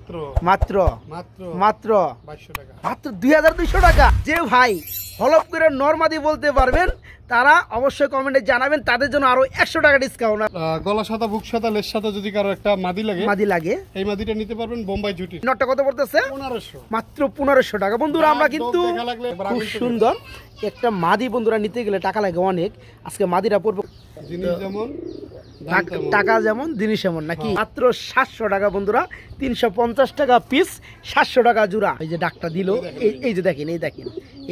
মাত্র মাত্র মাত্র মাত্র 2200 টাকা, মাত্র 2200 টাকা। যে ভাই হলপ করে নরমাদি বলতে পারবেন তারা অবশ্যই কমেন্টে জানাবেন, তাদের জন্য আরো 100 টাকা ডিসকাউন্ট। গলা সাদা বুক সাদা লেস সাদা যদি কারো একটা মাদি লাগে এই মাদিটা নিতে পারবেন বোম্বাই জুটি। নটটা কত পড়তেছে? 1500, মাত্র 1500 টাকা। বন্ধুরা আমরা কিন্তু খুব সুন্দর একটা মাদি বন্ধুরা নিতে গেলে টাকা লাগে অনেক। আজকে মাদিরা পড়বে জিনিস যেমন টাকা যেমন জিনিস এমন নাকি। মাত্র 700 টাকা বন্ধুরা, 350 টাকা পিস, 700 টাকা জোড়া। এই যে ডাকটা দিল, এই যে দেখেন,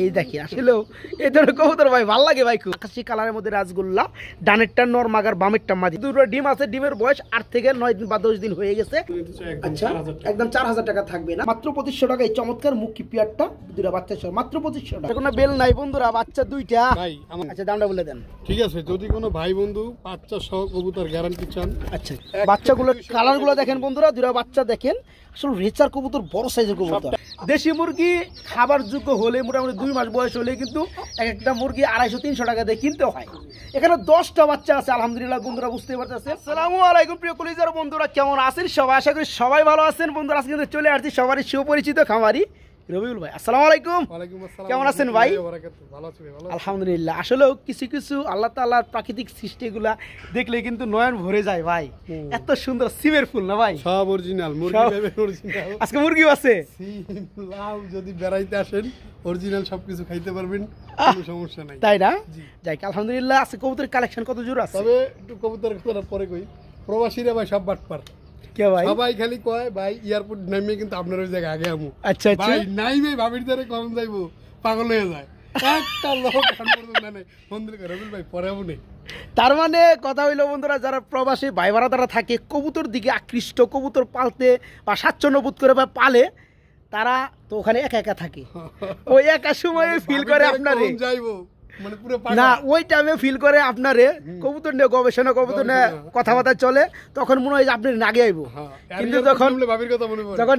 এই দেখেন আসলেও এই ধরনের কবুতর ভাই ভালো লাগে ভাই। খুব আকাশি কালারের মধ্যে রাজগোল্লা, ডানেরটা নর মাগার বামেরটা মাদি। দুটো ডিম আছে, ডিমের বয়স 8 থেকে 9 দিন বা 10 দিন হয়ে গেছে। আচ্ছা একদম 4000 টাকা থাকবে না, মাত্র 2500 টাকা। এই চমৎকার মুখী পিয়ারটা দুটো বাচ্চা সহ মাত্র 2500 টাকা। কোনো বেল নাই বন্ধুরা, বাচ্চা দুইটা ভাই। আচ্ছা দামটা বলে দেন। ঠিক আছে, যদি কোনো ভাই বন্ধু বাচ্চা সহ কবুতর গ্যারান্টি চান। আচ্ছা বাচ্চাগুলো কালারগুলো দেখেন বন্ধুরা, দুটো বাচ্চা দেখেন, আসলে রেচার কবুতর, বড় সাইজের কবুতর। দেশি মুরগি খাবার যোগ্য হলে মোটামুটি 2 মাস বয়স হলে কিন্তু একটা মুরগি 250-300 টাকা দিয়ে কিনতে হয়। এখানে 10টা বাচ্চা আছে আলহামদুলিল্লাহ বন্ধুরা, বুঝতে পারতেছেন। আসসালামু আলাইকুম প্রিয় কলিজার বন্ধুরা, কেমন আছেন সবাই? আশা করি সবাই ভালো আছেন বন্ধুরা। আজকে কিন্তু চলে আসছি সবারই সুপরিচিত খামারি রবিউল ভাই। আসসালামু আলাইকুম। কেমন আছেন ভাই? আলহামদুলিল্লাহ। আসলেও কিছু কিছু আল্লাহ তাআলার প্রাকৃতিক সৃষ্টিগুলা দেখলে কিন্তু নয়ন ভরে যায় ভাই। এত সুন্দর সিমের ফুল না ভাই, সব অরিজিনাল মুরগি পাবেন অরিজিনাল। আজকে মুরগি আছে, লাউ যদি বেড়াইতে আসেন অরিজিনাল সবকিছু খাইতে পারবেন, কোনো সমস্যা নাই, তাই না? যাই আলহামদুলিল্লাহ। আজকে কবুতরের কালেকশন কত জোর আছে? তবে একটু কবুতরের কথা পরে কই। প্রবাসীরা ভাই সব বাটপার, কে ভাই? সবাই খালি কয় ভাই এয়ারপোর্ট নামে কিন্তু আপনার ওই জায়গায় আগে আমু। আচ্ছা আচ্ছা ভাই নাইমে ভাবির দ্বারে কম যাইবো, পাগল হয়ে যায়। একটা লোক নাই ফোন দিলে রবিল ভাই পরে আমু নেই। তার মানে কথা হইলো বন্ধুরা, যারা প্রবাসী ভাই ভাড়াদারা থাকে, কবুতর দিকে আকৃষ্ট, কবুতর পালতে বা স্বাচ্ছন্দ্য বোধ করে বা পালে, তারা তো ওখানে একা একা থাকে। ওই একা সময়ে ফিল করে আপনারে যাইবো মানে পুরো না, ওই টাইমে ফিল করে আপনারে কবুতর নিয়ে গবেষণা, কবুতর নিয়ে কথাবার্তা চলে, তখন মনে হয় যে আপনি আগে আইবো। কিন্তু যখন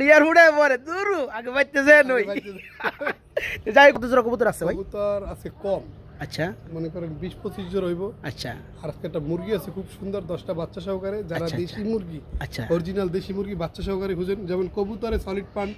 এয়ারপোর্টে পরে দূর আগে বাইতেছে নই। যাই কত জোড়া কবুতর আছে ভাই? কবুতর আছে কম, আচ্ছা মনে করেন 20-25 জোড়া হইব। আচ্ছা আর একটা মুরগি আছে খুব সুন্দর, 10টা বাচ্চা সহকারে। যারা দেশি মুরগি, আচ্ছা অরিজিনাল দেশি মুরগি বাচ্চা সহকারে খুঁজেন, যেমন কবুতরে সলিড পান,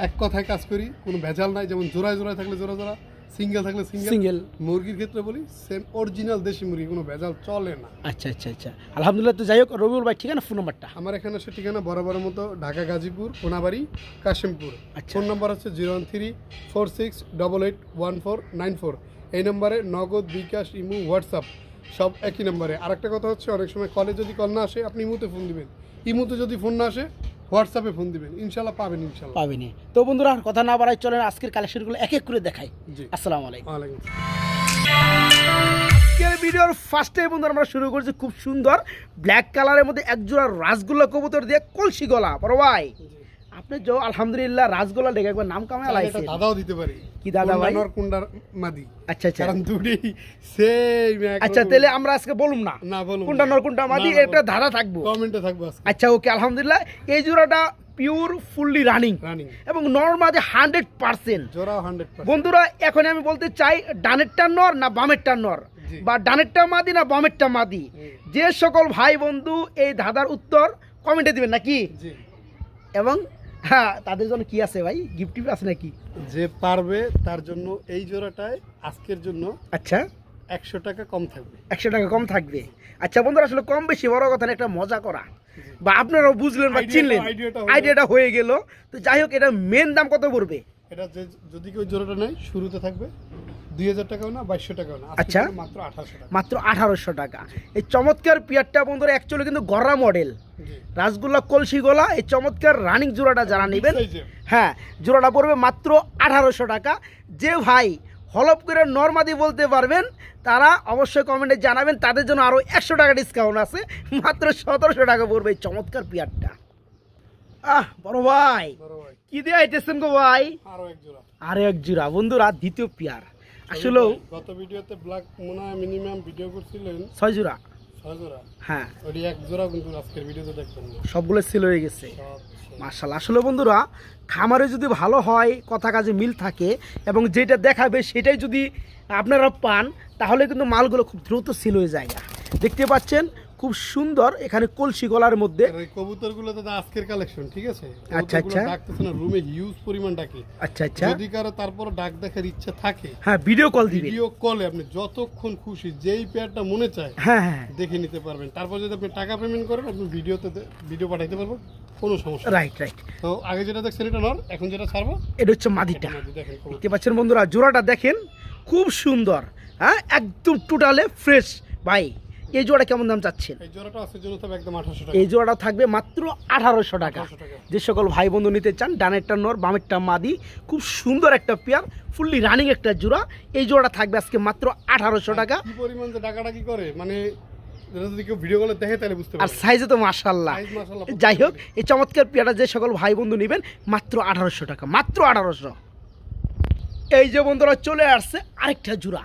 এক কথায় কাজ করি, কোনো ভেজাল নাই। যেমন জোড়ায় জোড়ায় থাকলে জোড়া জোড়া, সিঙ্গেল থাকলে সিঙ্গেল। মুরগির ক্ষেত্রে বলি সেম অরিজিনাল দেশি মুরগি, কোনো ভেজাল চলে না। আচ্ছা আচ্ছা আচ্ছা আলহামদুলিল্লাহ। তো যাই হোক রবিউল ভাই, ঠিকানা ফোন নাম্বারটা? আমার এখানে সে ঠিকানা বরাবর মতো ঢাকা গাজীপুর কোনাবাড়ি কাশিমপুর। ফোন নাম্বার হচ্ছে 01346881494। এই নম্বরে নগদ, বিকাশ, ইমু, হোয়াটসঅ্যাপ সব একই নম্বরে। আরেকটা কথা হচ্ছে, অনেক সময় কলে যদি কল না আসে আপনি ইমুতে ফোন দিবেন, ইমুতে যদি ফোন না আসে হোয়াটসঅ্যাপে ফোন দিবেন, ইনশাআল্লাহ পাবেন, ইনশাআল্লাহ পাবেন। তো বন্ধুরা কথা না বাড়াই চলেন আজকের কালেকশনগুলো এক এক করে দেখাই। আসসালামু আলাইকুম। আজকের ভিডিওর ফার্স্টে বন্ধুরা আমরা শুরু করছি খুব সুন্দর ব্ল্যাক কালারের মধ্যে একজোড়া রাজগোল্লা কবুতর দিয়ে কলসি গলা। বড় ভাই আপনি যে আলহামদুলিল্লাহ রাজগোল্লা দেখে একবার নাম কামায় লাইছে। দাদাও দিতে পারি। কি দাদা ভাই? কুন্ডার মাদি। আচ্ছা আচ্ছা, কারণ দুটি সেম। আচ্ছা তাহলে আমরা আজকে বলুম না, না বলুম কোনটা নর কোনটা মাদি, এটা ধাঁধা থাকবো, কমেন্টে থাকবো আজকে। আচ্ছা ওকে আলহামদুলিল্লাহ। এই জোড়াটা পিওর ফুললি রানিং এবং নর মাদি 100%। জোড়া 100%। বন্ধুরা এখন আমি বলতে চাই, ডানেরটা নর না বামেরটা নর, বা ডানেরটা মাদি না বামেরটা মাদি, যে সকল ভাই বন্ধু এই ধাঁধার উত্তর কমেন্টে দিবেন নাকি। এবং হ্যাঁ তাদের জন্য কি আছে ভাই, গিফট আছে নাকি? যে পারবে তার জন্য এই জোড়াটায় আজকের জন্য আচ্ছা 100 টাকা কম থাকবে। 100 টাকা কম থাকবে। আচ্ছা বন্ধুরা আসলে কম বেশি বড় কথা না, একটা মজা করা, বা আপনারাও বুঝলেন বা চিনলেন, আইডিয়াটা হয়ে গেল। তো যাই হোক, এটা মেন দাম কত পড়বে? এটা যদি কেউ জোড়াটা নেয় শুরুতে থাকবে 2000 টাকাও না 2200 টাকাও না, আচ্ছা মাত্র 1800 টাকা। মাত্র 1800 টাকা। এই চমৎকার পিয়ারটা বন্ধুরা অ্যাকচুয়ালি কিন্তু গররা মডেল রাজগোল্লা কলসি গলা। এই চমৎকার রানিং জোড়াটা যারা নেবেন, হ্যাঁ জোড়াটা পড়বে মাত্র 1800 টাকা। যে ভাই হলপ করে নরমাদি বলতে পারবেন তারা অবশ্যই কমেন্টে জানাবেন, তাদের জন্য আরো 100 টাকা ডিসকাউন্ট আছে, মাত্র 1700 টাকা পড়বে এই চমৎকার পিয়ারটা। বড় ভাই কি দিয়ে আইতেছেন গো ভাই? আরো এক জোড়া বন্ধুরা, দ্বিতীয় পিয়ার। আসলে গত ভিডিওতে ব্ল্যাক মোনা মিনিমাম ভিডিও করছিলেন 6 জোড়া। 6 জোড়া, হ্যাঁ ওই এক জোড়া কিন্তু আজকের ভিডিওতে দেখবেন সবগুলো সেল হয়ে গেছে মাশাআল্লাহ। আসলে বন্ধুরা খামারে যদি ভালো হয়, কথা কাজে মিল থাকে এবং যেটা দেখাবে সেটাই যদি আপনারা পান, তাহলে কিন্তু মালগুলো খুব দ্রুত সেল হয়ে যায়। দেখতে পাচ্ছেন খুব সুন্দর, এখানে কলসি গলার মধ্যে। আর এই কবুতরগুলো তো আজকের কালেকশন, ঠিক আছে? আচ্ছা আচ্ছা, ডাকতেছে না, রুমে হিউজ পরিমাণ ডাকে। আচ্ছা আচ্ছা, যদি কারো তারপর ডাক দেখার ইচ্ছা থাকে, হ্যাঁ ভিডিও কল দিবেন, ভিডিও কলে আপনি যতক্ষণ খুশি যেই পেয়ারটা মনে চায় হ্যাঁ হ্যাঁ দেখে নিতে পারবেন। তারপর যদি আপনি টাকা পেমেন্ট করেন, আপনি ভিডিও পাঠাইতে পারবো, কোনো সমস্যা। Right right. তো আগে যেটা দেখছেন এটা নর, এখন যেটা ছাড়বো এটা হচ্ছে মাদিটা। দেখেন দেখতে পাচ্ছেন বন্ধুরা, জোড়াটা দেখেন খুব সুন্দর, হ্যাঁ একদম টোটালে ফ্রেশ। ভাই এই জোড়া কেমন দাম চাচ্ছেন? এই জোড়াটা আছে জন্য তবে একদম 1800 টাকা। এই জোড়াটা থাকবে মাত্র 1800 টাকা। 1800 টাকা। যে সকল ভাই বন্ধু নিতে চান, ডানেরটা নর বামেরটা মাদি, খুব সুন্দর একটা পেয়ার, ফুললি রানিং একটা জোড়া। এই জোড়া থাকবে আজকে মাত্র 1800 টাকা। কি পরিমাণ যে ডাকাডাকি করে, মানে এটা যদি কেউ ভিডিও কলে দেখে তাহলে বুঝতে আর পারবে। সাইজে তো মাশাআল্লাহ। সাইজ মাশাআল্লাহ। যাই হোক, এই চমৎকার পেয়ারটা যে সকল ভাই বন্ধু নেবেন মাত্র 1800 টাকা, মাত্র 1800। এই যে বন্ধুরা চলে আসছে আরেকটা জোড়া,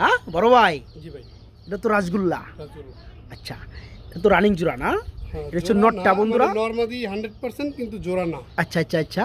হ্যাঁ বড় ভাই, জি ভাই, এটা তো রাসগোল্লা। রাজুল। আচ্ছা, এটা তো রানিং জোড়া না? হ্যাঁ, এটা হচ্ছে জোড়া নরটা না, বন্ধুরা। মানে নরমাদি 100% কিন্তু জোড়া না। আচ্ছা আচ্ছা আচ্ছা,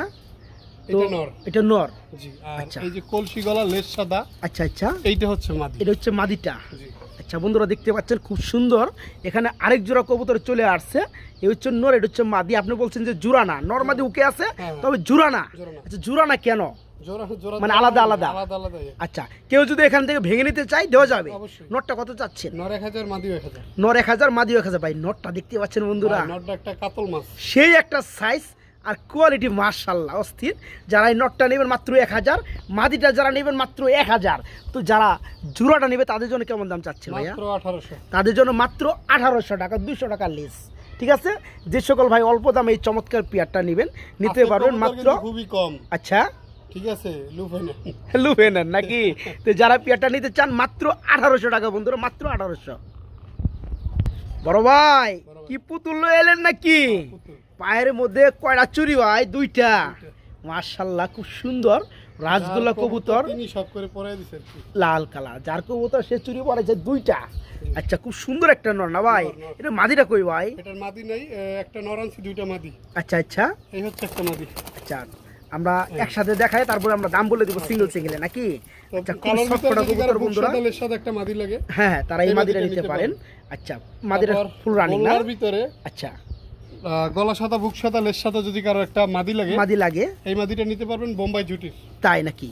তো এটা নর। এটা নর। জি, আর আচ্ছা। এই যে কলসি গলা লেজ সাদা, আচ্ছা আচ্ছা, এইটা হচ্ছে মাদি। এটা হচ্ছে মাদিটা। জি, আচ্ছা বন্ধুরা দেখতে পাচ্ছেন খুব সুন্দর, এখানে আরেক জোড়া কবুতর চলে আসছে। এই হচ্ছে নর, এটা হচ্ছে মাদি। আপনি বলছেন যে জোড়া না, নর মাদি ওকে আছে, হ্যাঁ। তবে জোড়া না। জোড়া না। আচ্ছা জোড়া না কেন? জোড়া জোড়া মানে আলাদা আলাদা? আলাদা আলাদা। আচ্ছা, কেউ যদি এখান থেকে ভেঙে নিতে চায় দেওয়া যাবে? অবশ্যই। নটটা কত চাচ্ছেন? নর 1000, মাদি 1000। নর 1000, মাদি 1000। ভাই নটটা দেখতে পাচ্ছেন বন্ধুরা, আর নরটা একটা কাতল মাছ। সেই একটা সাইজ আর কোয়ালিটি মাশাআল্লাহ অস্থির। যারা এই নটটা নেবেন মাত্র 1000, মাদিটা যারা নেবেন মাত্র 1000। তো যারা জোড়াটা নেবে তাদের জন্য কেমন দাম চাচ্ছেন ভাইয়া? মাত্র 1800। তাদের জন্য মাত্র 1800 টাকা, 200 টাকা লেস। ঠিক আছে, যে সকল ভাই অল্প দামে এই চমৎকার পেয়ারটা নেবেন নিতে আপনার পারবেন কবুতর মাত্র। কিন্তু খুবই কম, আচ্ছা, ঠিক আছে? লুফে না। লুফে নেন নাকি? তো যারা পেয়ারটা নিতে চান মাত্র 1800 টাকা বন্ধুরা, মাত্র 1800। বড় ভাই কি পুতুল লয়ে এলেন নাকি? পুতুল। পায়ের মধ্যে কয়টা চুরি ভাই? দুইটা। মাশাআল্লাহ খুব সুন্দর রাসগোল্লা যার কবুতর, তিনি সব করে পরাই দিছে আর কি। লাল কালার। যার কবুতর সে চুরি পড়েছে দুইটা। আচ্ছা, খুব সুন্দর একটা নর না ভাই? নর, নর। এটা মাদিটা কই ভাই? এটার মাদি নাই, একটা নর আনছি, দুইটা মাদি। আচ্ছা আচ্ছা এই হচ্ছে একটা মাদি। আচ্ছা, আমরা একসাথে দেখাই, তারপরে আমরা দাম বলে দিব সিঙ্গেল সিঙ্গেলে নাকি? তো আচ্ছা, খুব কালোর সফট ভিতরে করা যদি কবুতর কারো বন্ধুরা। বুকসাদা লেজ সাদা একটা মাদি লাগে, হ্যাঁ হ্যাঁ, তারা এই এই মাদিটা মাদিটা নিতে নিতে পারেন। পারেন। আচ্ছা, মাদিটা তারপর ফুল রানিং না? গলার ভিতরে আচ্ছা, গলা সাদা বুক সাদা লেজ সাদা যদি কারো একটা মাদি লাগে, মাদি লাগে, এই মাদিটা নিতে পারবেন বোম্বাই জুটির। তাই নাকি?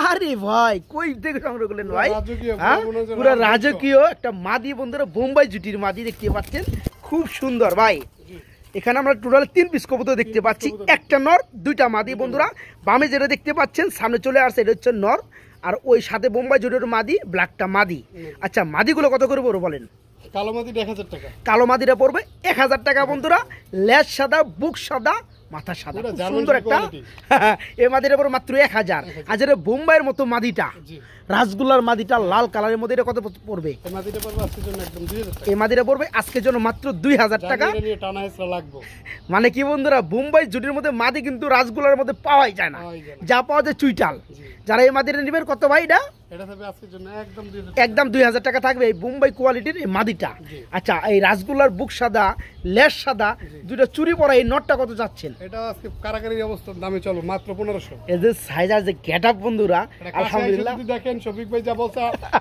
আরে ভাই কই থেকে সংগ্রহ করলেন ভাই? রাজকীয়, হ্যাঁ, মনে হয় যে পুরো রাজকীয় একটা মাদি বন্ধুরা, বোম্বাই জুটির মাদি দেখতে পাচ্ছেন, খুব সুন্দর ভাই। জি। এখানে আমরা টোটাল 3 পিস কবুতর দেখতে পাচ্ছি, একটা নর দুইটা মাদি বন্ধুরা। বামে যেটা দেখতে পাচ্ছেন সামনে চলে আসছে, এটা হচ্ছে নর, আর ওই সাথে বোম্বাই জুটির মাদি, ব্ল্যাকটা মাদি। আচ্ছা, মাদিগুলো কত করে পড়বে বলেন? কালো মাদি 1000 টাকা। কালো মাদিটা পড়বে 1000 টাকা বন্ধুরা। লেজ সাদা, বুক সাদা, মাথা সাদা, পুরো খুব জার্মান সুন্দর একটা। কোয়ালিটি। এই মাদিটা পড়বে মাত্র 1000। আর যেটা বোম্বাইয়ের মতো মাদিটা, জি, রাসগোল্লার মাদিটা লাল কালারের মধ্যে, এটা কত পড়বে? এই মাদিটা পড়বে আজকের জন্য একদম 2000 টাকা। এই মাদিটা পড়বে আজকের জন্য মাত্র 2000 টাকা। জানি এটা নিয়ে টানা হেসরা লাগবে। মানে কি বন্ধুরা, বোম্বাই জুটির মধ্যে মাদি কিন্তু রাসগোল্লার মধ্যে পাওয়াই যায় না, পাওয়াই যায় না। যা পাওয়া যায় চুইটাল। জি। যারা এই মাদিটা নেবেন কত ভাই? এটা থাকবে আজকের জন্য একদম 2000 একদম 2000 টাকা থাকবে এই বোম্বাই কোয়ালিটির এই মাদিটা। জি। আচ্ছা, এই রাসগোল্লার বুক সাদা, লেজ সাদা, দুটো চুরি পরা এই নটটা কত চাচ্ছেন? এটা আজকে কারাকারি অবস্থার দামে চলো মাত্র 1500। এদের সাইজার যে গেট আপ বন্ধুরা, এটা কাছে এসে আলহামদুলিল্লাহ যদি দেখেন শফিক ভাই যা বলছে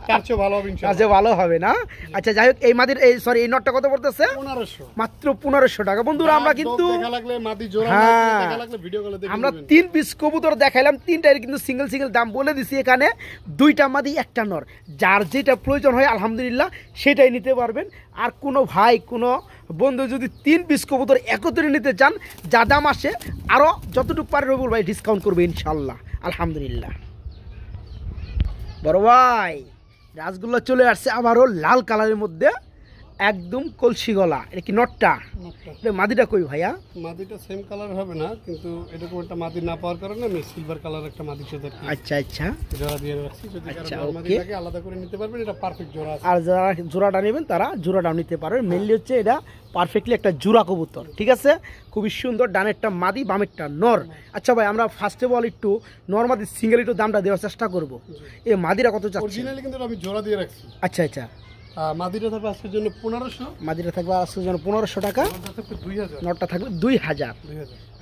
তার চেয়ে ভালো হবে ইনশাআল্লাহ। কাছে ভালো হবে না? আচ্ছা, যাই হোক, এই মাদির এই সরি এই নটটা কত পড়তেছে? 1500। মাত্র 1500 টাকা বন্ধুরা। আমরা কিন্তু দেখা লাগলে মাদি জোড়া হ্যাঁ, দেখা লাগলে ভিডিও কলে দেখে আমরা নেবেন। 3 পিস কবুতর দেখাইলাম, তিনটার কিন্তু সিঙ্গেল সিঙ্গেল দাম বলে দিছি। এখানে দুইটা মাদি একটা নর, যার যেটা প্রয়োজন হয় আলহামদুলিল্লাহ সেটাই নিতে পারবেন। আর কোনো ভাই কোনো বন্ধু যদি 3 পিস কবুতর একত্রে নিতে চান, যা দাম আসে আরও যতটুকু পারে রবিউল ভাই ডিসকাউন্ট করবে ইনশাল্লাহ, আলহামদুলিল্লাহ। বড় ভাই রাসগোল্লা চলে আসছে আবারও লাল কালারের মধ্যে, একদম কলসি গলা। এটা কি নটটা? নটটা। এটা মাদিটা কই ভাইয়া? মাদিটা সেম কালার হবে না, কিন্তু এরকম একটা মাদি না পাওয়ার কারণে আমি সিলভার কালার একটা মাদির সাথে আর কি আচ্ছা আচ্ছা, জোড়া দিয়ে রাখছি। যদি আচ্ছা, কারো মাদি ওকে। লাগে আলাদা করে নিতে পারবেন, এটা পারফেক্ট জোড়া আছে। আর যারা জোড়াটা নেবেন তারা জোড়াটাও নিতে পারবেন। মেনলি হচ্ছে এটা পারফেক্টলি একটা জোড়া কবুতর, ঠিক আছে? খুবই সুন্দর, ডানেরটা মাদি বামেরটা নর। আচ্ছা ভাই, আমরা ফার্স্ট অফ অল একটু নর মাদি সিঙ্গেল একটু দামটা দেওয়ার চেষ্টা করবো। এই মাদিরা কত চাচ্ছেন? অরিজিনালি কিন্তু আমি জোড়া দিয়ে রাখছি। আচ্ছা আচ্ছা, মাদিটা থাকবে আজকের জন্য 1500। মাদিরা থাকবে আজকের জন্য 1500 টাকা, নটটা থাকবে 2000। নটটা থাকবে 2000।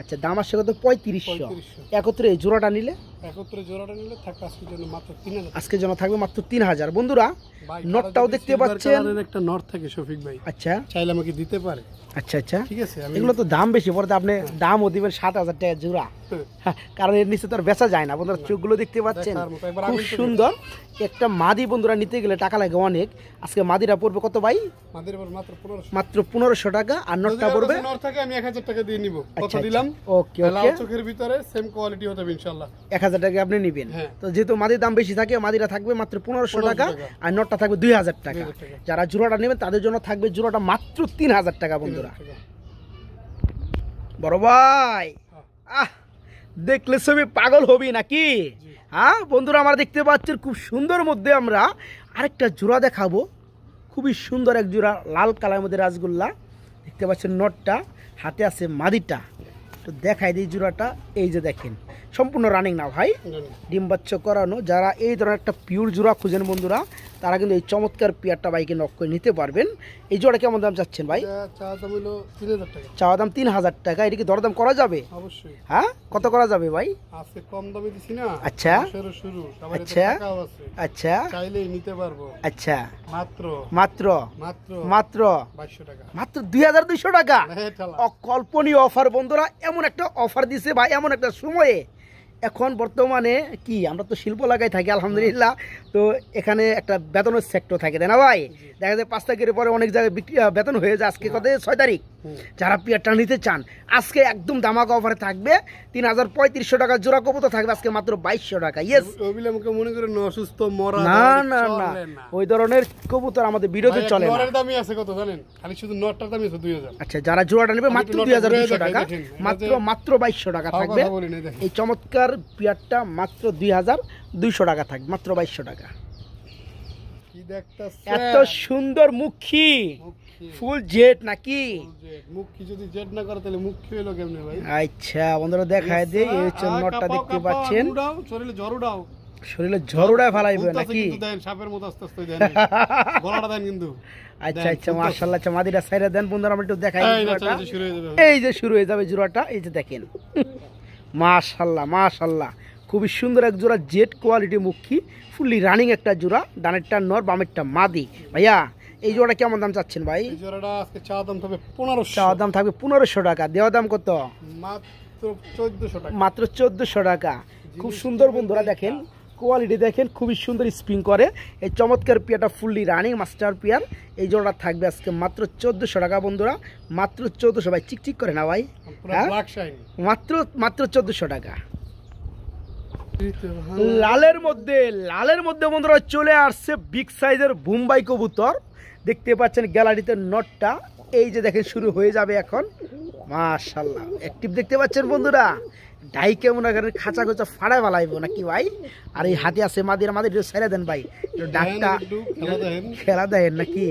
আচ্ছা, দাম আসছে কত? 3500। 3500 একত্রে এই জোড়াটা নিলে? একত্রে জোড়াটা নিলে থাকবে আজকের জন্য মাত্র 3000। আজকের জন্য থাকবে মাত্র 3000। বন্ধুরা ভাই, নটটাও কারো যদি দেখতে silver পাচ্ছেন। colour-এর একটা নট থাকে শফিক ভাই, আচ্ছা চাইলে আমাকে দিতে পারে। আচ্ছা আচ্ছা, ঠিক আছে, আমি এগুলো তো দাম বেশি পড়ে, আপনি দামও দিবেন 7000 টাকা জোড়া। হ্যাঁ, হ্যাঁ, কারণ এর নিচে তো আর বেচা যায় না। বন্ধুরা চোখগুলো দেখতে পাচ্ছেন, দেখার মতো। একবার খুব আগে তো সুন্দর একটা মাদি। বন্ধুরা নিতে গেলে টাকা লাগে অনেক। আজকে মাদিরা পড়বে কত ভাই? আমাদের এবার মাত্র 1500। মাত্র 1500 টাকা। আর যদি নটটা কারো পড়বে কাছে নট থাকে আমি 1000 টাকা দিয়ে নিব। আচ্ছা, কথা আচ্ছা। দিলাম। ওকে লাল ওকে, চোখের ভিতরে সেম কোয়ালিটি হতে হবে ইনশাআল্লাহ। 1000 টাকা আপনি নেবেন। হ্যাঁ। তো যেহেতু মাদির দাম বেশি থাকে, মাদিরা থাকবে মাত্র 1500 টাকা, 1500 টাকা। আর নটটা থাকবে 2000 টাকা। 2000 টাকা। যারা জোড়াটা নেবেন তাদের জন্য থাকবে জোড়াটা মাত্র 3000 টাকা। বন্ধুরা বড় ভাই, আহ দেখলে সবই পাগল হবি নাকি? হ্যাঁ বন্ধুরা, আমরা দেখতে পাচ্ছেন খুব সুন্দর মধ্যে আমরা আরেকটা জোড়া দেখাবো। খুবই সুন্দর এক জোড়া লাল কালার মধ্যে রাসগোল্লা দেখতে পাচ্ছেন। নটটা হাতে আছে, মাদিটা তো দেখাই দিই জোড়াটা। এই যে দেখেন, সম্পূর্ণ রানিং না ভাই, ডিম বাচ্চা করানো। যারা এই ধরনের একটা পিওর জোড়া খুঁজেন বন্ধুরা, তারা কিন্তু এই চমৎকার পেয়ারটা বাইকে নক করে নিতে পারবেন। এই জোড়া কেমন দাম চাচ্ছেন ভাই? চা দাম হলো 3000 টাকা। চাওয়া দাম 3000 টাকা। এটা কি দরদাম করা যাবে? অবশ্যই। হ্যাঁ, কত করা যাবে ভাই? আজকে কম দামে দিছি না। আচ্ছা। শুরু শুরু সবার আচ্ছা। টাকাও আছে। আচ্ছা চাইলেই নিতে পারবো। আচ্ছা, মাত্র মাত্র মাত্র মাত্র 2200 টাকা। মাত্র 2200 টাকা। হ্যাঁ, ঠালা। অকল্পনীয় অফার বন্ধুরা, এমন একটা অফার দিছে ভাই এমন একটা সময়ে। এখন বর্তমানে কি আমরা তো শিল্প লাগাই থাকি আলহামদুলিল্লাহ, তো এখানে একটা বেতনের সেক্টর থাকে, তাই না ভাই? দেখা যায় 5 তারিখের পরে অনেক জায়গায় বিক্রি বেতন হয়ে যায়। আজকে কত? 6 তারিখ। যারা পেয়ারটা নিতে চান আজকে একদম দামাকা অফারে থাকবে। 3500 টাকা জোড়া কবুতর থাকবে আজকে মাত্র 2200 টাকা। ইয়েস, ওইগুলো আমাকে মনে করেন অসুস্থ মরা না না না, ওই ধরনের কবুতর আমাদের ভিডিওতে চলে না। নরের দামই আছে কত জানেন? খালি শুধু নটটার দামই আছে 2000। আচ্ছা, যারা জোড়াটা নেবে মাত্র একটু 2200 নটটা টাকা, দেখেন, মাত্র এটা যে- মাত্র 2200 টাকা খাওয়া থাকবে। কথা বলি নাই, দেখেন। এই চমৎকার পেয়ারটা মাত্র 2200 টাকা থাকবে, মাত্র 2200 টাকা। কি দেখতাছ? এত সুন্দর মুখী ফুল জেট নাকি? মুখ কি যদি জেড না করে তাহলে মুখ কি হলো কেমনে ভাই? আচ্ছা বন্ধুরা দেখায় দেই, এই হচ্ছে নটটা দেখতে পাচ্ছেন। শরীরে জ্বর উড়াও। শরীরে ঝরুড়ায় ফেলাইবে উঠতাছে নাকি? কিন্তু দেন, সাপের মতো আস্তে আস্তে দেন। গলাটা দেন কিন্তু। আচ্ছা আচ্ছা, মাশাআল্লাহ। আচ্ছা, মাদিরা সাইরা দেন বন্ধুরা, আমরা একটু দেখাই এই দিই না, জোড়াটা। চলে শুরু হয়ে যাবে। এই যে শুরু হয়ে যাবে জোড়াটা, এই যে দেখেন। মাশাআল্লাহ মাশাআল্লাহ, খুবই সুন্দর এক জোড়া জেট কোয়ালিটি মুখী, ফুললি রানিং একটা জোড়া। ডানেরটা নর, বামেরটা মাদি। ভাইয়া এই জোড়াটা কেমন দাম চাচ্ছেন ভাই? এই জোড়াটা আজকে চা দাম হবে 1500। চাওয়া দাম থাকবে 1500 টাকা, দেওয়া দাম কত? মাত্র 1400 টাকা। মাত্র 1400 টাকা। খুব সুন্দর বন্ধুরা, দেখেন কোয়ালিটি দেখেন, খুবই সুন্দর স্প্রিং করে। এই চমৎকার পেয়ারটা ফুললি রানিং মাস্টার পেয়ার। এই জোড়াটা থাকবে আজকে মাত্র 1400 টাকা বন্ধুরা, মাত্র 1400। ভাই চিকচিক করে না ভাই? পুরো হ্যাঁ? Black shine. মাত্র মাত্র 1400 টাকা। লালের মধ্যে বন্ধুরা চলে আসছে বিগ সাইজের বোম্বাই কবুতর। দেখতে পাচ্ছেন গ্যালারিতে নটটা, এই যে দেখেন শুরু হয়ে যাবে এখন। মাশাআল্লাহ, অ্যাক্টিভ দেখতে পাচ্ছেন বন্ধুরা। ডাই কেমন এখানে খাঁচা খোঁচা ফাড়ায় ফেলাইবো নাকি ভাই? আর এই হাতে আছে মাদিরা, মাদির ছেড়ে দেন ভাই, ডাকটা খেলা দেন নাকি?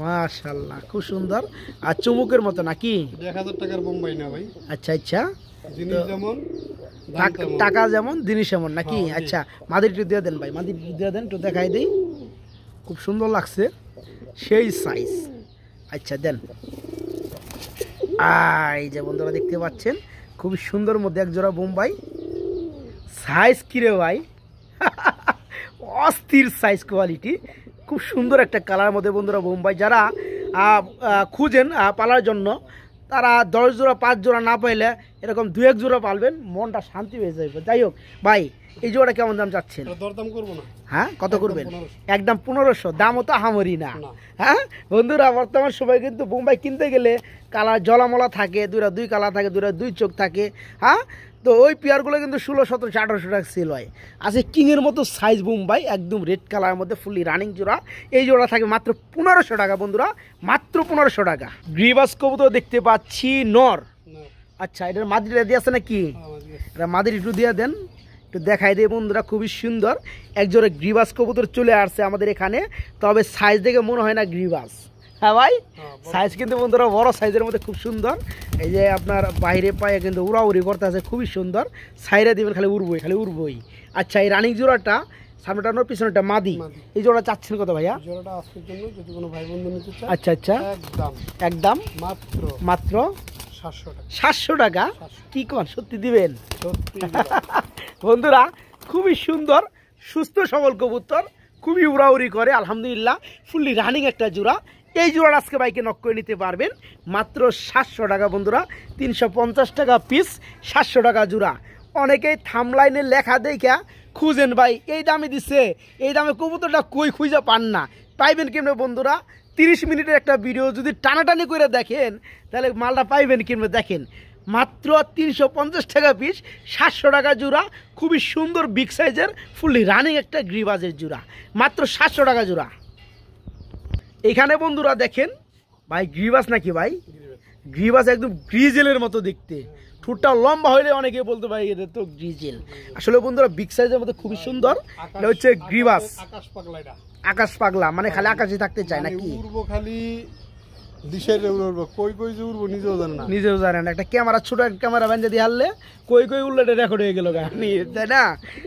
মাশাআল্লাহ, খুব সুন্দর। আর চুমুকের মতো নাকি? 1000 টাকার বোম্বাই না ভাই। আচ্ছা আচ্ছা, জিনিস যেমন দাম তেমন। টাকা যেমন জিনিস এমন নাকি? আচ্ছা, মাদির একটু দিয়ে দেন ভাই, মাদির একটু দিয়ে দেন, একটু দেখাই দিই। খুব সুন্দর লাগছে, সেই সাইজ। আচ্ছা দেন। এই যে বন্ধুরা দেখতে পাচ্ছেন, খুবই সুন্দর মধ্যে এক জোড়া বোম্বাই। সাইজ কিরে ভাই? অস্থির সাইজ কোয়ালিটি, খুব সুন্দর একটা কালার মধ্যে বন্ধুরা বোম্বাই। যারা খুঁজেন পালার জন্য, তারা 10 জোড়া 5 জোড়া না পাইলে এরকম 2-1 জোড়া পালবেন, মনটা শান্তি হয়ে যাবে। যাই হোক ভাই, এই জোড়া কেমন দাম চাচ্ছেন? দরদাম করবো না। হ্যাঁ, কত করবেন? 1500। একদম 1500। দামও তো হামরি না। হ্যাঁ বন্ধুরা, বর্তমান সময় কিন্তু বোম্বাই কিনতে গেলে কালার জলামলা থাকে, দুই কালার থাকে, দুই চোখ থাকে। হ্যাঁ, তো ওই পেয়ারগুলো কিন্তু 1600, 1700, 1800 টাকা সেল হয়। আছে কিংয়ের মতো সাইজ বোম্বাই, একদম রেড কালারের মধ্যে ফুললি রানিং জোড়া। এই জোড়া থাকে মাত্র 1500 টাকা বন্ধুরা, মাত্র 1500 টাকা। গ্রিবাস কবুতর দেখতে পাচ্ছি নর। আচ্ছা, এটার মাদিটা দিয়ে আছে নাকি? এটা মাদির একটু দিয়ে দেন, একটু দেখাই দিয়ে বন্ধুরা। খুবই সুন্দর একজোড়া গ্রিবাস কবুতর চলে আসছে আমাদের এখানে, তবে সাইজ দেখে মনে হয় না গ্রিবাস। হ্যাঁ ভাই, সাইজ কিন্তু বন্ধুরা বড় সাইজের মধ্যে খুব সুন্দর। এই যে আপনার বাইরে পায়ে কিন্তু উড়াউড়ি করতে আছে, খুবই সুন্দর। সাইডে দিবেন খালি উড়বই। আচ্ছা, এই রানিং জোড়াটা সামনেটা নর, পিছনেটা মাদি। এই জোড়া চাচ্ছেন কত ভাইয়া? জোড়াটা আজকের জন্য যদি কোনো ভাই বন্ধু নিতে চায়, আচ্ছা আচ্ছা, একদম একদম মাত্র মাত্র 700 টাকা। 700 টাকা কি কোন সত্যি দিবেন? সত্যি বন্ধুরা খুবই সুন্দর সুস্থ সবল কবুতর, খুবই উড়াউড়ি করে আলহামদুলিল্লাহ, ফুললি রানিং একটা জোড়া। এই জোড়া আজকে বাইকে নক করে নিতে পারবেন মাত্র 700 টাকা বন্ধুরা, 350 টাকা পিস, 700 টাকা জোড়া। অনেকেই থামলাইনে লেখা দেখা খুঁজেন ভাই এই দামে দিছে, এই দামে কবুতরটা কই খুঁজে পান না, পাইবেন কেমনে বন্ধুরা? 30 মিনিটের একটা ভিডিও যদি টানাটানি করে দেখেন তাহলে মালটা পাইবেন কেমনে? দেখেন মাত্র 350 টাকা পিস, 700 টাকা জোড়া, খুবই সুন্দর বিগ সাইজের ফুললি রানিং একটা গ্রিবাজের জোড়া, মাত্র 700 টাকা জোড়া। এখানে বন্ধুরা দেখেন ভাই গ্রিবাস নাকি ভাই? গ্রিবাস একদম গ্রিজেলের মতো দেখতে, ঠোঁটটা লম্বা হইলে অনেকে বলতে ভাই এটা তো গ্রিজেল। আসলে বন্ধুরা বিগ সাইজের মধ্যে খুবই সুন্দর, এটা হচ্ছে গ্রিবাস। আকাশ পাগলা, এটা আকাশ পাগলা মানে খালি আকাশে থাকতে চায় নাকি? উড়বো খালি দিশের উড়বো, কই কই যে উড়বো নিজেও জানে না, নিজেও জানেন। একটা ক্যামেরা, ছোট একটা ক্যামেরা ব্যান্ড দিয়ে হারলে কই কই উল্লেট রেকর্ড হয়ে গেল গানি, তাই না?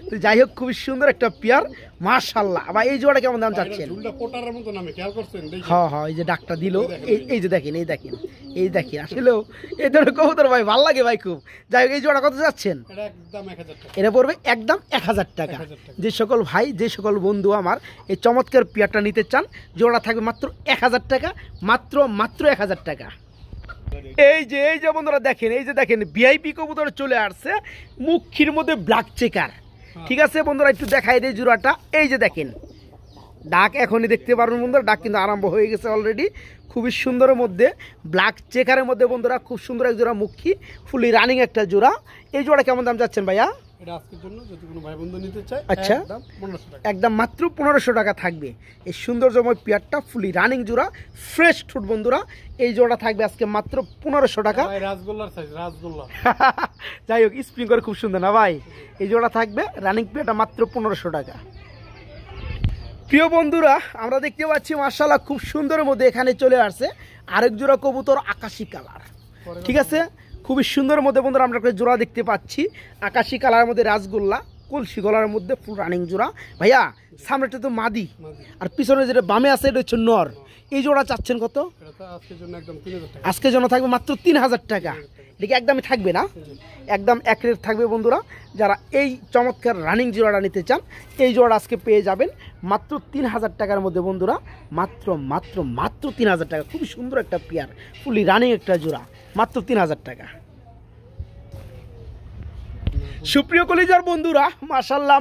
তো যাই হোক খুবই সুন্দর একটা পেয়ার মাশাআল্লাহ। আবার এই জোড়াটা কেমন দাম চাচ্ছেন? ঝুলটা পোটারের মতো নামে, খেয়াল করছেন? হ্যাঁ হ্যাঁ, এই যে ডাকটা দিল, এই যে দেখেন, এই দেখেন, এই দেখেন, আসলেও এই ধরনের কবুতর ভাই ভালো লাগে ভাই খুব। যাই হোক এই জোড়া কত যাচ্ছেন? এটা একদম 1000 টাকা। এটা পড়বে একদম 1000 টাকা। যে সকল ভাই, যে সকল বন্ধু আমার এই চমৎকার পেয়ারটা নিতে চান, জোড়া থাকবে মাত্র 1000 টাকা, মাত্র 1000 টাকা। এই যে বন্ধুরা দেখেন, এই যে দেখেন ভিআইপি কবুতর চলে আসছে, মুখির মধ্যে ব্ল্যাক চেকার। ঠিক আছে বন্ধুরা, একটু দেখাই দেয় জোড়াটা। এই যে দেখেন ডাক এখনই দেখতে পারবেন বন্ধুরা, ডাক কিন্তু আরম্ভ হয়ে গেছে অলরেডি। খুবই সুন্দরের মধ্যে ব্ল্যাক চেকারের মধ্যে বন্ধুরা খুব সুন্দর এক জোড়া মুখী, ফুলি রানিং একটা জোড়া। এই জোড়া কেমন দাম যাচ্ছেন ভাইয়া? এটা আজকের জন্য যদি কোনো ভাই বন্ধু নিতে চায়, আচ্ছা, একদম 1500 টাকা। একদম মাত্র 1500 টাকা থাকবে এই সৌন্দর্যময় পেয়ারটা, ফুলি রানিং জোড়া, ফ্রেশ ফুড বন্ধুরা। এই জোড়া থাকবে আজকে মাত্র 1500 টাকা। ভাই রাসগোল্লার সাইজ, রাসগোল্লা। যাই হোক স্প্রিং করে খুব সুন্দর না ভাই? এই জোড়া থাকবে রানিং পেয়ারটা মাত্র 1500 টাকা। প্রিয় বন্ধুরা আমরা দেখতে পাচ্ছি মাশাআল্লাহ খুব সুন্দরের মধ্যে এখানে চলে আসছে আরেক জোড়া কবুতর আকাশী কালার। ঠিক আছে, খুবই সুন্দরের মধ্যে বন্ধুরা আমরা একটা জোড়া দেখতে পাচ্ছি আকাশী কালারের মধ্যে, রাসগোল্লা কলসি গলার মধ্যে ফুল রানিং জোড়া। ভাইয়া সামনেটা তো মাদি, আর পিছনে যেটা বামে আছে এটা হচ্ছে নর। এই জোড়া চাচ্ছেন কত? আজকের জন্য একদম 3000 টাকা। আজকের জন্য থাকবে মাত্র 3000 টাকা। এটা একদমই থাকবে না, একদম এক রেট থাকবে বন্ধুরা। যারা এই চমৎকার রানিং জোড়াটা নিতে চান এই জোড়া আজকে পেয়ে যাবেন মাত্র 3000 টাকার মধ্যে বন্ধুরা, মাত্র মাত্র মাত্র 3000 টাকা। খুবই সুন্দর একটা পেয়ার, ফুলি রানিং একটা জোড়া, মাত্র 3000 টাকা। সুপ্রিয় কলিজার বন্ধুরা মাশাআল্লাহ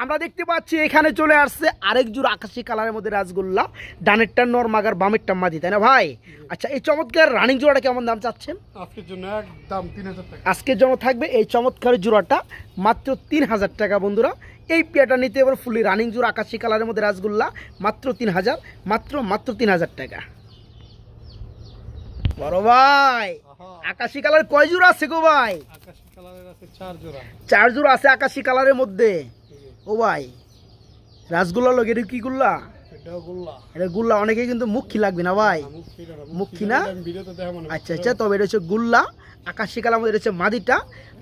আমরা দেখতে পাচ্ছি এখানে চলে আসছে আরেক জোড়া আকাশী কালারের মধ্যে রাসগোল্লা, ডানেরটা নরমাগার বামেরটা মাদি, তাই না ভাই? আচ্ছা এই চমৎকার রানিং জোড়াটা কেমন দাম চাচ্ছেন? আজকের জন্য একদম 3000 টাকা। আজকের জন্য থাকবে এই চমৎকার জোড়াটা মাত্র 3000 টাকা বন্ধুরা। এই পেয়ারটা নিতে এবার ফুলি রানিং জোড়া আকাশী কালারের মধ্যে রাসগোল্লা, মাত্র 3000, মাত্র 3000 টাকা। বড় ভাই আকাশী কালার কয় জোড়া আছে গো ভাই? আকাশী কালারের আছে 4 জোড়া। 4 জোড়া আছে আকাশী কালারের মধ্যে। ও ভাই রাসগোল্লা লগে এটা কি গুল্লা? এটাও গোল্লা। এটা গুল্লা, অনেকে কিন্তু মুখী লাগবে না ভাই, মুখী না? আচ্ছা আচ্ছা, তবে এটা হচ্ছে গুল্লা আকাশী কালার মধ্যে, এটা হচ্ছে মাদিটা,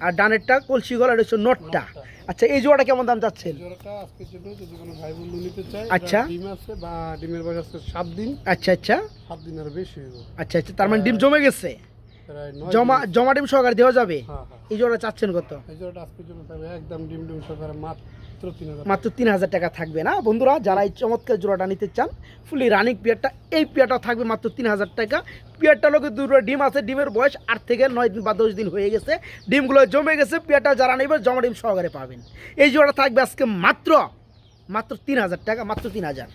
আর ডানেরটা কলসি গলা, এটা হচ্ছে নটটা। আচ্ছা এই জোড়াটা কেমন দাম চাচ্ছেন? জোড়াটা আজকের জন্য যদি কোনো ভাই বন্ধু নিতে চায়, আচ্ছা ডিম আছে বা ডিমের বয়স আছে 7 দিন। আচ্ছা আচ্ছা 7 দিনের বেশি হইব। আচ্ছা আচ্ছা, তার মানে ডিম জমে গেছে, প্রায় 9 জমা ডিম সহকারে দেওয়া যাবে। হ্যাঁ হ্যাঁ। এই জোড়া চাচ্ছেন কত? এই জোড়াটা আজকের জন্য থাকবে একদম ডিম সহকারে মাত্র 3000। মাত্র 3000 টাকা থাকবে না বন্ধুরা। যারা এই চমৎকার জোড়াটা নিতে চান ফুলি রানিং পেয়ারটা, এই পেয়ারটা থাকবে মাত্র 3000 টাকা। পেয়ারটা লোকের দুটো ডিম আছে, ডিমের বয়স 8 থেকে 9 দিন বা 10 দিন হয়ে গেছে, ডিমগুলো জমে গেছে। পেয়ারটা যারা নেবে জমা ডিম সহকারে পাবেন। এই জোড়াটা থাকবে আজকে মাত্র 3000 টাকা, মাত্র 3000।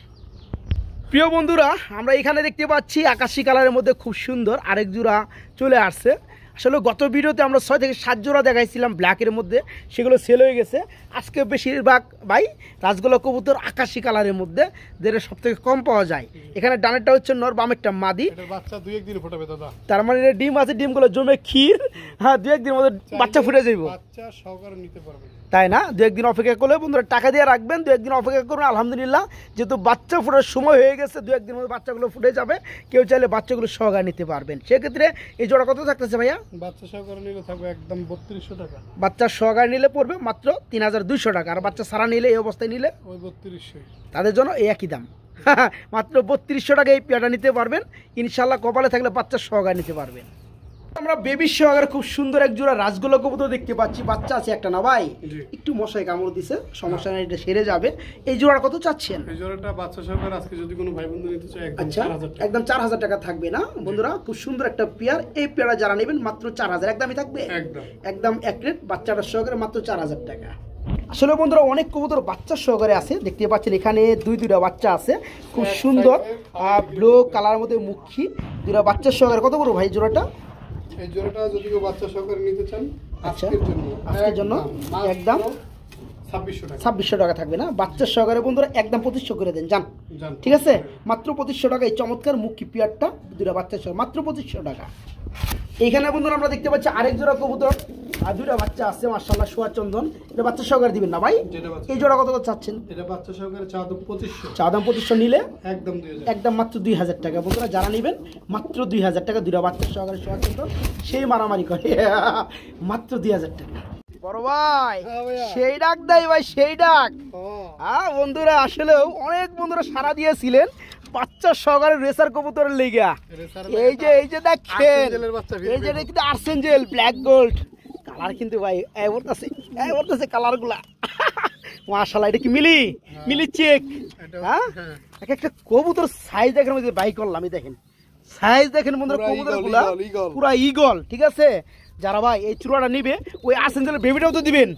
প্রিয় বন্ধুরা আমরা এখানে দেখতে পাচ্ছি আকাশী কালারের মধ্যে খুব সুন্দর আরেক জোড়া চলে আসছে। আসলে গত ভিডিওতে আমরা 6 থেকে 7 জোড়া দেখাইছিলাম ব্ল্যাকের মধ্যে, সেগুলো সেল হয়ে গেছে। আজকে বেশিরভাগ ভাই রাসগোল্লা কবুতর আকাশী কালারের মধ্যে, যেটা সব থেকে কম পাওয়া যায়। এখানে ডানেরটা হচ্ছে নর, বামেরটা মাদি। এটার বাচ্চা 2-1 দিন ফোটাবে দাদা। তার মানে এটা ডিম আছে, ডিমগুলো জমে ক্ষীর, হ্যাঁ 2-1 দিনের মধ্যে বাচ্চা ফুটে যাইব। বাচ্চা সহকারে নিতে পারবেন, তাই না? 2-1 দিন অপেক্ষা করলে বন্ধুরা টাকা দিয়ে রাখবেন, 2-1 দিন অপেক্ষা করুন। আলহামদুলিল্লাহ যেহেতু বাচ্চা ফোটার সময় হয়ে গেছে, 2-1 দিনের মধ্যে বাচ্চাগুলো ফুটে যাবে। কেউ চাইলে বাচ্চাগুলো সহকারে নিতে পারবেন। সেক্ষেত্রে এই জোড়া কত থাকতেছে ভাইয়া? বাচ্চা সহকারে নিলে থাকবে একদম 3200 টাকা। বাচ্চা সহকারে নিলে পড়বে মাত্র 3200 টাকা, আর বাচ্চা সারা নিলে এই অবস্থায় নিলে ওই 3200, তাদের জন্য এই একই দাম। মাত্র 3200 টাকা এই পেয়ারটা নিতে পারবেন ইনশাল্লাহ। কপালে থাকলে বাচ্চা সহকারে নিতে পারবেন। আমরা বেবি সহকারে খুব সুন্দর এক জোড়া রাজগোলা কবুতর দেখতে পাচ্ছি, বাচ্চা আছে একটা না ভাই, একটু মশায় কামড় দিছে, সমস্যা নেই, এটা সেরে যাবে। এই জোড়া কত চাচ্ছেন? এই জোড়াটা বাচ্চা সহকারে আজকে যদি কোনো ভাই বন্ধু নিতে চায় একদম আচ্ছা 4000 টাকা। একদম 4000 টাকা থাকবে না বন্ধুরা, খুব সুন্দর একটা পেয়ার। এই পেয়ারা যারা নেবেন মাত্র 4000 একদমই থাকবে, একদম একদম এক রেট, বাচ্চাটা সহকারে মাত্র 4000 টাকা। আসলে বন্ধুরা অনেক কবুতর বাচ্চা সহকারে আছে, দেখতে পাচ্ছেন এখানে দুইটা বাচ্চা আছে, খুব সুন্দর ব্লু কালার মধ্যে মুখী দুইটা বাচ্চা সহকারে। কত বড় ভাই জোড়াটা? এই জোড়াটা যদি কেউ বাচ্চা সহকারে নিতে চান আচ্ছা আজকের জন্য একদম 2600 টাকা। 2600 টাকা থাকবে না, বাচ্চা সহকারে বন্ধুরা একদম 2500 করে দেন যান, ঠিক আছে? মাত্র 2500 টাকা এই চমৎকার মুখী পেয়ারটা, দুইটা বাচ্চা সহ মাত্র 2500 টাকা। এইখানে বন্ধুরা আমরা দেখতে পাচ্ছি আরেক জোড়া কবুতর আর দুইটা বাচ্চা আছে মাশাআল্লাহ, সোয়া চন্দন, এটা বাচ্চা সহকারে দিবেন না ভাই? এই জোড়া কত করে চাচ্ছেন? এটা বাচ্চা সহকারে চা দাম 2500, চা দাম 2500 নিলে একদম 2000, একদম মাত্র 2000 টাকা। বন্ধুরা যারা নেবেন মাত্র 2000 টাকা, দুইটা বাচ্চা সহকারে সোয়া চন্দন, সেই মারামারি করে মাত্র 2000 টাকা। বড় ভাই সেই ডাক দেয় ভাই, সেই ডাক। হ্যাঁ বন্ধুরা আসলেও অনেক বন্ধুরা সারা দিয়েছিলেন বাচ্চা সহকারে রেসার কবুতরের লেগা। এই যে দেখেন, এই যে কিন্তু আর্সেঞ্জেল ব্ল্যাক গোল্ড কালার, কিন্তু ভাই এবারটাছে কালারগুলা মাশাআল্লাহ। এটা কি মিলি চেক? হ্যাঁ এক একটা কবুতর সাইজ দেখেন, ওই যে বাই করলাম, দেখেন সাইজ দেখেন বন্ধুরা, কবুতরগুলা পুরা ইগল, ঠিক আছে? যারা ভাই এই চূড়াটা নিবে ওই আর্সেঞ্জেলের বেবিটাও তো দিবেন।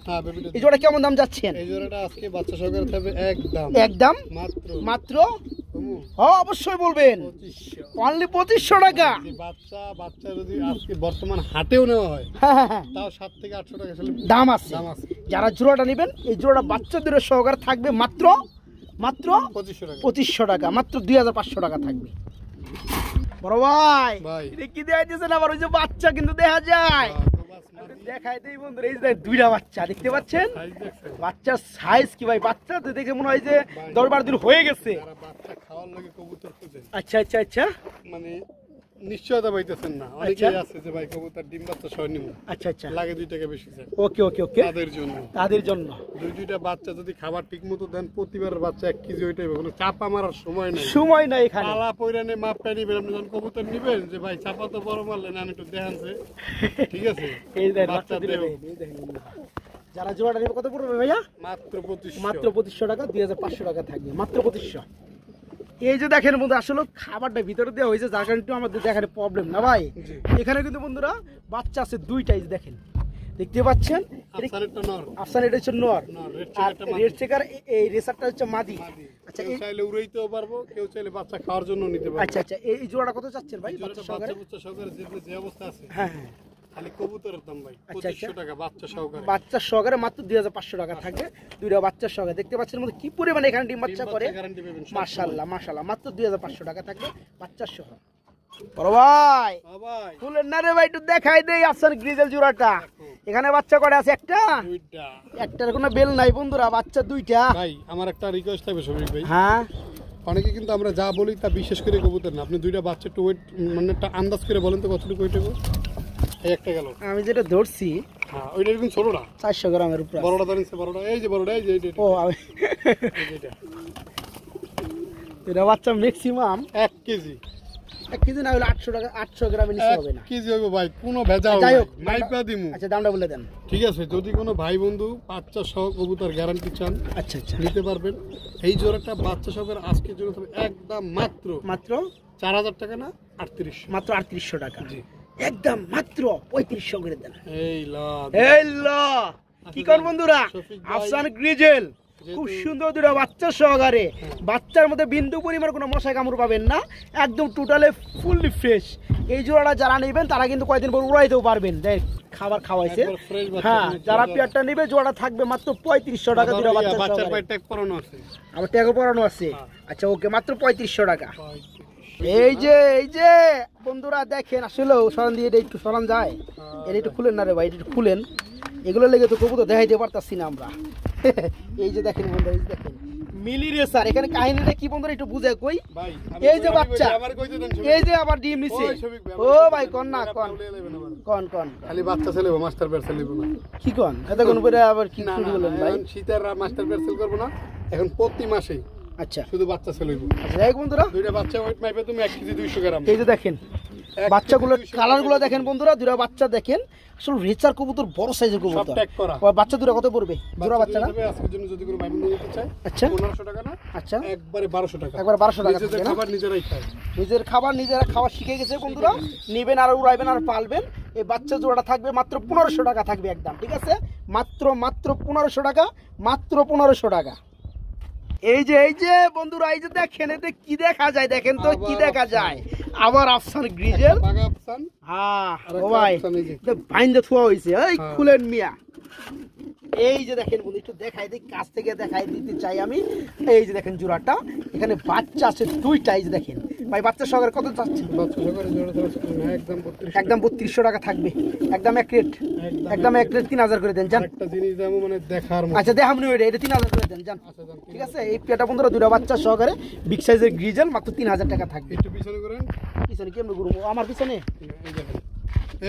এই জোড়া কেমন দাম যাচ্ছেন? এই জোড়াটা আজকে বাচ্চা সহকারে থাকবে একদম মাত্র হ্যাঁ অবশ্যই বলবেন, অনলি 2500 টাকা। বাচ্চা যদি আজকে বর্তমান হাটেও নেওয়া হয় তাও 7 থেকে 800 টাকা দাম আছে। যারা জোড়াটা নেবেন এই জোড়াটা বাচ্চাদের সহকারে থাকবে মাত্র 2500 টাকা, মাত্র 2500 টাকা থাকবে। বড় ভাই এটা কি দেয়া দিয়েছেন আবার? ওই যে বাচ্চা কিন্তু দেখা যায়, দেখাই দেই বন্ধুরা, এই যে দুইটা বাচ্চা দেখতে পাচ্ছেন, বাচ্চার সাইজ কি ভাই, বাচ্চা তো দেখে মনে হয় যে 10-12 দিন হয়ে গেছে। আচ্ছা আচ্ছা আচ্ছা, মানে নিশ্চয়তা পাইতেছেন না, অনেকেই আছে যে ভাই কবুতর ডিম বাচ্চা সহ নিব, আচ্ছা আচ্ছা লাগে 2 টাকা বেশি স্যার। ওকে ওকে ওকে, তাদের জন্য দুইটা বাচ্চা যদি খাবার ঠিকমতো দেন, প্রতিবার বাচ্চা 1 কেজি ওইটাই, কোনো চাপা মারার সময় নাই এখানে, পালা পয়রানে মাপটা নিবেন। আপনি যখন কবুতর নিবেন যে ভাই চাপা তো বড় মারলেন, আমি একটু দেখানছে, ঠিক আছে? এই দেখেন বাচ্চা দিলে যারা জোড়াটা নেবে কত পড়বে ভাইয়া? মাত্র 2500 টাকা, 2500 টাকা থাকবে, মাত্র 2500। এই যে দেখেন বন্ধু, আসলে খাবারটা ভিতরে দেওয়া হয়েছে যার কারণে একটু আমাদের দেখার প্রবলেম না ভাই। এখানে কিন্তু বন্ধুরা বাচ্চা আছে দুইটাই, দেখেন দেখতে পাচ্ছেন, আফসান এটা হচ্ছে নর, আর রেড চেকার এই রেসারটা হচ্ছে মাদি। আচ্ছা কেউ চাইলে উড়াইতেও পারবো, কেউ চাইলে বাচ্চা খাওয়ার জন্য নিতে পারবো। আচ্ছা আচ্ছা, এই জোড়াটা কত চাচ্ছেন ভাই? বাচ্চা সহকারে যে অবস্থা আছে, হ্যাঁ হ্যাঁ, খালি কবুতরের দাম ভাই 2500 টাকা বাচ্চা সহকারে মাত্র 2500 টাকা থাকবে, দুইটা বাচ্চা সহকারে। দেখতে পাচ্ছেন মধ্যে কি পরিমাণে এখানে ডিম বাচ্চা করে, মাশাআল্লাহ মাশাআল্লাহ, মাত্র 2500 টাকা থাকবে বাচ্চা সহ। বড় ভাই ফুলের না রে ভাই, একটু দেখাই দেই আফসান গ্রিজেল জোড়াটা। এখানে বাচ্চা কয়টা আছে? একটার কোনো বেল নাই বন্ধুরা, বাচ্চা দুইটা। ভাই আমার একটা রিকোয়েস্ট থাকবে শফিক ভাই, হ্যাঁ অনেকে কিন্তু আমরা যা বলি তা বিশেষ করে কবুতর না, আপনি দুইটা বাচ্চা একটু ওয়েট মানে একটা আন্দাজ করে বলেন তো কতটুকু ওয়েট হবে? এই একটা গেল, আমি যেটা ধরছি হ্যাঁ ওইটা একদম ছোটটা 400 গ্রামের উপরে, বড়টা ধরেন, বড়টা এই যে বড়টা, এই যে ও আমি এটা বাচ্চা ম্যাক্সিমাম 1 কেজি, 1 কেজি না হলে 800 টাকা, 800 গ্রামের নিচে হবে না। কেজি হবে ভাই, কোনো ভেজাল যাই হোক নাইপা দিমু। আচ্ছা দামটা বলে দেন। ঠিক আছে, যদি কোনো ভাই বন্ধু বাচ্চা সহ কবুতর গ্যারান্টি চান, আচ্ছা আচ্ছা নিতে পারবেন। এই জোড়াটা বাচ্চা সহকারে আজকের জন্য তবে একদম মাত্র 4000 টাকা না 3800, মাত্র 3800 টাকা, একদম মাত্র 3500 করে দেন। এই ল কি কোন বন্ধুরা, আফসান গ্রিজেল খুব সুন্দর দুটো বাচ্চা সহকারে, বাচ্চার মধ্যে বিন্দু পরিমাণ কোনো মশা কামড় পাবেন না, একদম টোটালি ফুললি ফ্রেশ। এই জোড়াটা যারা নেবেন তারা কিন্তু কয়েকদিন পর উড়াইতেও পারবেন, খাবার খাওয়াইছে। হ্যাঁ যারা পেয়ারটা নেবে জোড়াটা থাকবে মাত্র 3500 টাকা, দুটো বাচ্চা সহকারে, আবার ট্যাগও পরানো আছে। আচ্ছা ওকে, মাত্র 3500 টাকা। এই যে বন্ধুরা দেখেন, আসলে সরান দিয়ে এটা একটু সরান যায়, এটা একটু খুলেন না রে ভাই, এটা একটু খুলেন, এগুলো লেগে তো কবুতর দেখাইতে পারতাছি না আমরা। এই যে দেখেন বন্ধুরা, এই যে দেখেন মিলি রেসার, এখানে কাহিনীটা কি বন্ধুরা একটু বুঝে কই। এই যে বাচ্চা, এই যে আবার ডিম নিছে, ও ভাই কোন না কোন খালি বাচ্চা ছেলেবো, মাস্টার পেয়ার ছেলেবো না, কি কোন এটা কোন পরে আবার কি শুরু করলেন ভাই? শীতের মাস্টার পেয়ার সেল করবো না, এখন প্রতি মাসে আচ্ছা শুধু বাচ্চা ছেলেবো। আচ্ছা যাই বন্ধুরা, দুইটা বাচ্চা ওয়েট মাইপে তুমি 1 কেজি 200 গ্রাম। এই যে দেখেন বাচ্চাগুলোর কালারগুলো দেখেন বন্ধুরা, দুটো বাচ্চা দেখেন, আসলে রেচার কবুতর বড় সাইজের সব কবুতর। ট্যাগ করা। বাচ্চা দুটো কত পড়বে? জোড়া বাচ্চা না? আজকের জন্য যদি কোনো ভাই বন্ধু নিতে চায়, আচ্ছা 1500 টাকা না, আচ্ছা একবারে 1200 টাকা। একবার 1200 টাকা নিজেদের থাকবে না? খাবার নিজেরাই খায়। নিজের খাবার নিজেরা খাওয়া শিখে গেছে বন্ধুরা, নেবেন আর উড়াইবেন আর পালবেন। এই বাচ্চা জোড়াটা থাকবে মাত্র 1500 টাকা থাকবে একদম, ঠিক আছে? মাত্র 1500 টাকা, মাত্র 1500 টাকা। এই যে বন্ধুরা, এই যে দেখেন, এতে কি দেখা যায় দেখেন তো, কি দেখা যায়? আবার আফসান গ্রিজেল, বাঘা আফসান। হ্যাঁ আর ও একটা ভাই, আফসান এই যে। বাইন্দে থোয়া হয়েছে, এই হ্যাঁ। খুলেন মিয়া। এই যে দেখেন বন্ধু, একটু দেখাই দিই, কাছ থেকে দেখাই দিতে চাই আমি। এই যে দেখেন জোড়াটা, এখানে বাচ্চা আছে দুইটা। এই যে দেখেন ভাই, বাচ্চা সহকারে কত যাচ্ছে? বাচ্চা সহকারে জোড়া ধরা না, একদম 3200 একদম 3200 টাকা থাকবে, একদম এক রেট, একদম এক রেট 3000 করে দেন জান। একটা জিনিস দাম মানে দেখার মতো। আচ্ছা দেখাম নি, এটা 3000 করে দেন জান, আচ্ছা জান, ঠিক আছে? এই পেটা বন্ধুরা দুটো বাচ্চা সহকারে বিগ সাইজের গ্রিজেল, মাত্র 3000 টাকা থাকবে। একটু পিছনে করেন। পিছনে কেমন ঘুরবো? আমার পিছনে? এই দেখেন,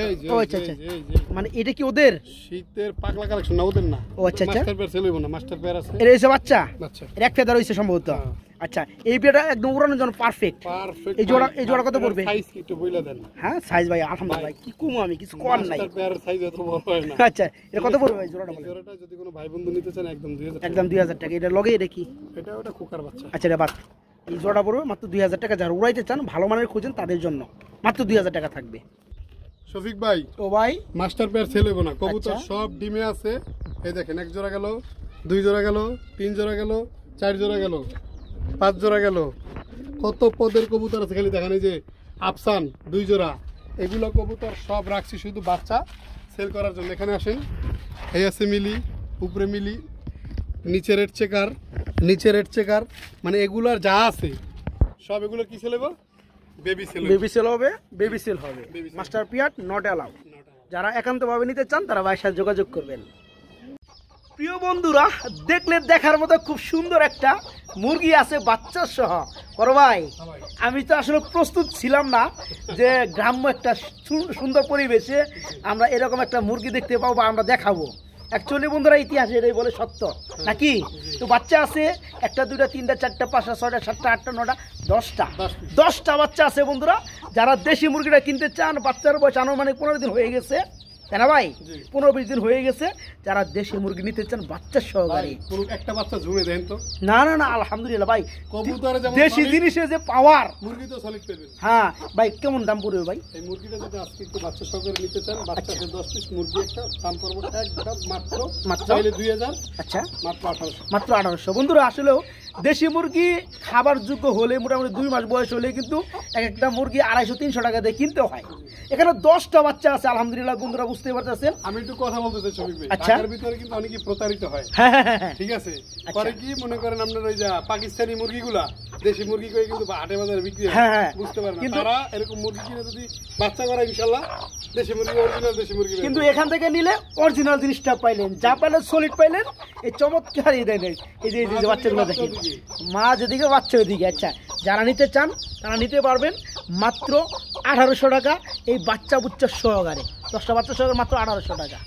এই যে ও এই আচ্ছা যে, আচ্ছা, এই যে মানে এটা কি ওদের? শীতের পাগলা কালেকশন না, ওদের না। ও আচ্ছা আচ্ছা, মাস্টার পেয়ার সেল হইব না, মাস্টার পেয়ার আছে। এর এসে বাচ্চা আচ্ছা এর এক ফেদার হইছে সম্ভবত। হ্যাঁ। আচ্ছা, এই পেটা একদম উড়ানোর জন্য পারফেক্ট। পারফেক্ট। এই জোড়া কত পড়বে? সাইজ কি একটু বইলা দেন। হ্যাঁ সাইজ ভাই আলহামদুলিল্লাহ, কি কম আমি কিছু কর নাই। মাস্টার পেয়ারের সাইজ এত বড় হয় না। আচ্ছা, এটা কত পড়বে ভাই জোড়াটা এই বলেন? জোড়াটা যদি কোনো ভাই বন্ধু নিতে চান, একদম 2000 টাকা। একদম 2000 টাকা। এটা লগে এটা কি? এটা ওটা কুকার বাচ্চা। আচ্ছা এটা বাদ, এই জোড়া পড়বে মাত্র 2000 টাকা। যারা উড়াইতে চান, ভালো মানের খোঁজেন, তাদের জন্য মাত্র 2000 টাকা থাকবে। শফিক ভাই, ও ভাই মাস্টার পেয়ার সেল হইব না, কবুতর আচ্ছা। সব ডিমে আছে। এই দেখেন, এক জোড়া গেল, 2 জোড়া গেল, 3 জোড়া গেল, 4 জোড়া গেল, 5 জোড়া গেল। কত পদের কবুতর আছে খালি দেখেন। এই যে আফসান 2 জোড়া, এগুলো কবুতর সব রাখছি শুধু বাচ্চা সেল করার জন্য। এখানে আসেন, এই আছে মিলি, উপরে মিলি, নিচে রেড চেকার, নিচে রেড চেকার, মানে এগুলার যা আছে সব এগুলো কি সেল হইব? Baby sale. বেবি সেল হবে, বেবি সেল হবে। Baby sale। মাস্টার পিয়াট নট অ্যালাউ। যারা একান্তভাবে নিতে চান, তারা ভাইয়ের সাথে যোগাযোগ করবেন। প্রিয় বন্ধুরা, দেখলে দেখার মতো খুব সুন্দর একটা মুরগি আছে বাচ্চা সহ। বড় ভাই, আমি তো আসলে প্রস্তুত ছিলাম না যে গ্রাম্য একটা সুন্দর পরিবেশে আমরা এরকম একটা মুরগি দেখতে পাবো বা আমরা দেখাবো। অ্যাকচুয়ালি বন্ধুরা, ইতিহাস এটাই বলে সত্য নাকি? তো বাচ্চা আছে একটা, দুইটা, তিনটা, চারটা, পাঁচটা, ছয়টা, সাতটা, আটটা, নটা, 10টা বাচ্চা আছে বন্ধুরা। যারা দেশি মুরগিটা কিনতে চান, বাচ্চার বয়স আনুমানিক 15 দিন হয়ে গেছে, তাই না ভাই? 15-20 দিন হয়ে গেছে। যারা দেশি মুরগি নিতে চান বাচ্চা সহকারে, পুরো একটা বাচ্চা ঝুমে দেন তো। না না না, আলহামদুলিল্লাহ ভাই, কবুতরে যেমন দেশি solid, জিনিসে যে পাওয়ার। মুরগি তো সলিড পাবেন। হ্যাঁ ভাই, কেমন দাম পড়বে ভাই? এই মুরগিটা যদি আজকে একটু বাচ্চা সহকারে নিতে চান, বাচ্চাতে 10 পিস মুরগি একটা দাম পড়বে একদম মাত্র চাইলে 2000, আচ্ছা মাত্র 1800। মাত্র 1800। বন্ধুরা, আসলেও দেশি মুরগি খাবার যোগ্য হলে, মোটামুটি 2 মাস বয়স হলে কিন্তু এক একটা মুরগি 250-300 টাকা দিয়ে কিনতে হয়। এখানে 10টা বাচ্চা আছে আলহামদুলিল্লাহ, বন্ধুরা বুঝতে পারতেছেন। আমি একটু কথা বলতে চাই শফিক ভাই, আচ্ছা। ঢাকার ভিতরে কিন্তু অনেকেই প্রতারিত হয়, হ্যাঁ হ্যাঁ হ্যাঁ হ্যাঁ। ঠিক আছে? পরে কি মনে করেন, আপনার ওই যা পাকিস্তানি মুরগিগুলা দেশি মুরগি করে কিন্তু হাটে বাজারে বিক্রি হয়, হ্যাঁ, হ্যাঁ। বুঝতে পারেন না। কিন্তু- তারা এরকম মুরগি কিনে যদি বাচ্চা করায়, ইনশাআল্লাহ দেশি মুরগি, অরিজিনাল দেশি মুরগি কিন্তু এখান থেকে নিলে অরিজিনাল জিনিসটা পাইলেন, যা পাইলেন সলিড পাইলেন। এই চমৎকার এই দেন, এই যে বাচ্চাগুলো দেখেন, মা যেদিকে বাচ্চা ওইদিকে। আচ্ছা, যারা নিতে চান তারা নিতে পারবেন মাত্র 1800 টাকা, এই বাচ্চা বুচ্চা সহকারে। 10টা বাচ্চা সহকারে মাত্র 1800 টাকা।